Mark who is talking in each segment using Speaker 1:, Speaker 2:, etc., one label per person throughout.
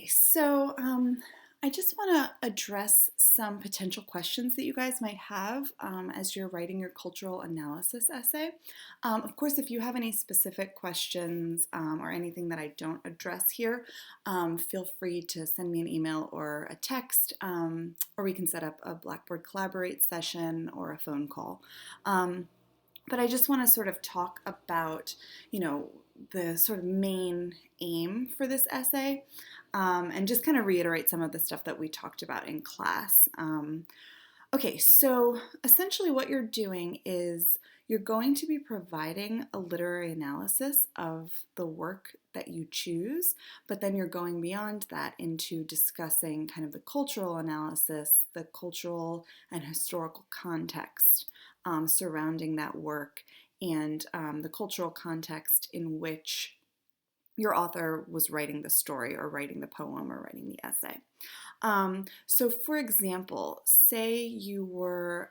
Speaker 1: Okay, so I just want to address some potential questions that you guys might have as you're writing your cultural analysis essay. Of course, if you have any specific questions or anything that I don't address here, feel free to send me an email or a text, or we can set up a Blackboard Collaborate session or a phone call. But I just want to sort of talk about, the sort of main aim for this essay, and just kind of reiterate some of the stuff that we talked about in class. Okay, so essentially what you're doing is you're going to be providing a literary analysis of the work that you choose, but then you're going beyond that into discussing kind of the cultural analysis, the cultural and historical context surrounding that work, and the cultural context in which your author was writing the story or writing the poem or writing the essay. So, for example, say you were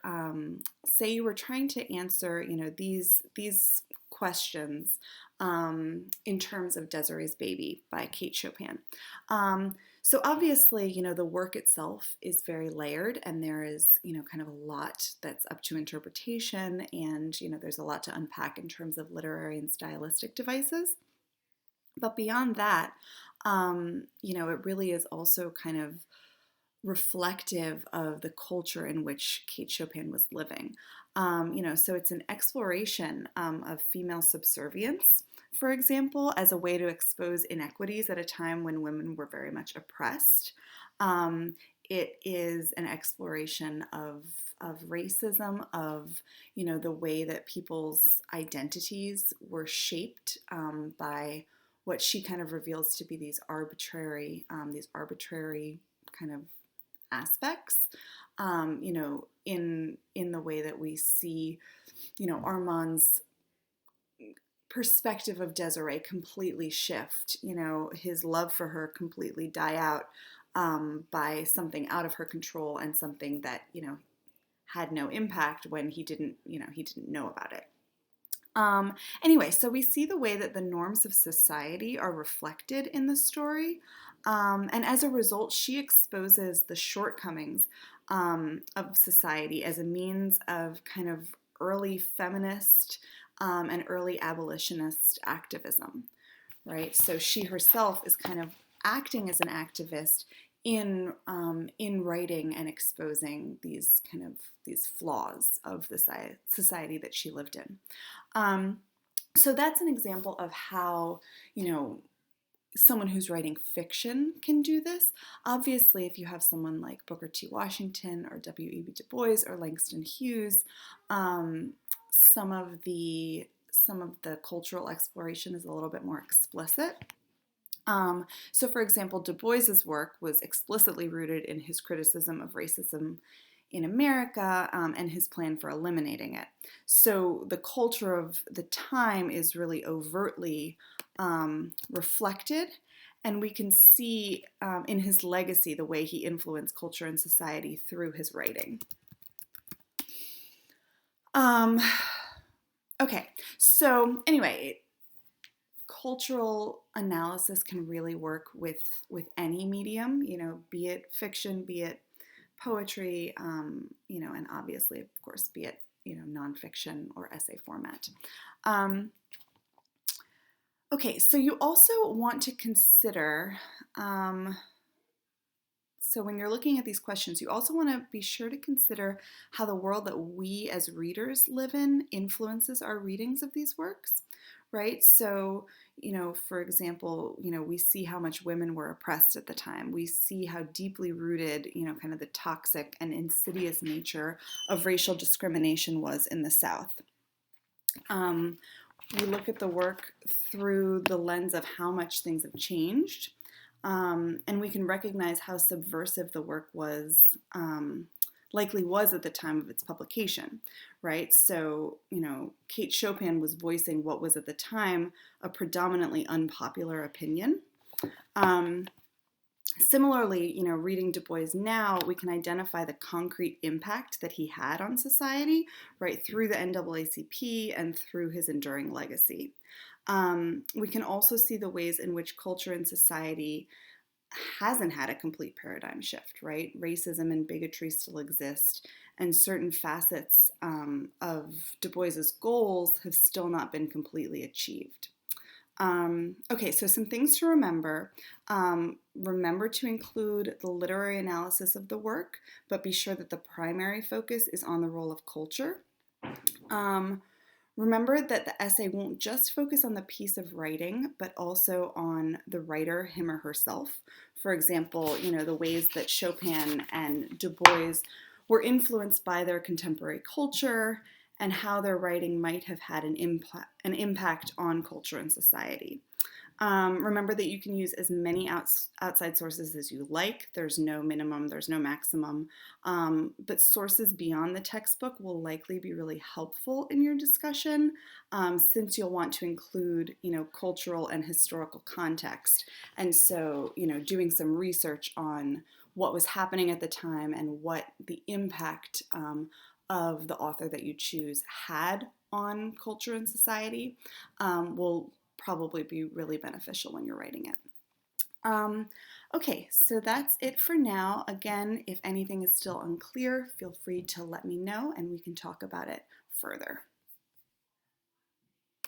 Speaker 1: trying to answer, these questions in terms of Desiree's Baby by Kate Chopin. So obviously, the work itself is very layered, and there is, kind of a lot that's up to interpretation, and there's a lot to unpack in terms of literary and stylistic devices. But beyond that, it really is also kind of reflective of the culture in which Kate Chopin was living. So it's an exploration of female subservience, for example, as a way to expose inequities at a time when women were very much oppressed. It is an exploration of racism, of the way that people's identities were shaped by what she kind of reveals to be these arbitrary kind of aspects, in the way that we see, Armand's perspective of Desiree completely shift, his love for her completely die out by something out of her control and something that, had no impact when he didn't know about it. Anyway, so we see the way that the norms of society are reflected in the story, and as a result, she exposes the shortcomings of society as a means of kind of early feminist and early abolitionist activism, right? So she herself is kind of acting as an activist in writing and exposing these flaws of the society that she lived in. So that's an example of how, someone who's writing fiction can do this. Obviously, if you have someone like Booker T. Washington or W.E.B. Du Bois or Langston Hughes, some of the cultural exploration is a little bit more explicit. So, for example, Du Bois's work was explicitly rooted in his criticism of racism in America and his plan for eliminating it. So the culture of the time is really overtly reflected, and we can see in his legacy the way he influenced culture and society through his writing. Okay, so anyway, cultural analysis can really work with any medium, be it fiction, be it poetry, and obviously, of course, be it, nonfiction or essay format. Okay, so you also want to consider, so when you're looking at these questions, you also want to be sure to consider how the world that we as readers live in influences our readings of these works, right? So, for example, we see how much women were oppressed at the time. We see how deeply rooted, kind of the toxic and insidious nature of racial discrimination was in the South. We look at the work through the lens of how much things have changed, and we can recognize how subversive the work likely was at the time of its publication, right? So, Kate Chopin was voicing what was at the time a predominantly unpopular opinion. Similarly, reading Du Bois now, we can identify the concrete impact that he had on society, right, through the NAACP and through his enduring legacy. We can also see the ways in which culture and society hasn't had a complete paradigm shift, right? Racism and bigotry still exist, and certain facets of Du Bois's goals have still not been completely achieved. Okay, so some things to remember. Remember to include the literary analysis of the work, but be sure that the primary focus is on the role of culture. Um, Remember that the essay won't just focus on the piece of writing, but also on the writer, him or herself. For example, the ways that Chopin and Du Bois were influenced by their contemporary culture and how their writing might have had an impact on culture and society. Remember that you can use as many outside sources as you like. There's no minimum, there's no maximum. But sources beyond the textbook will likely be really helpful in your discussion, since you'll want to include, cultural and historical context. And so, doing some research on what was happening at the time and what the impact of the author that you choose had on culture and society will probably be really beneficial when you're writing it. Okay, so that's it for now. Again, if anything is still unclear, feel free to let me know and we can talk about it further.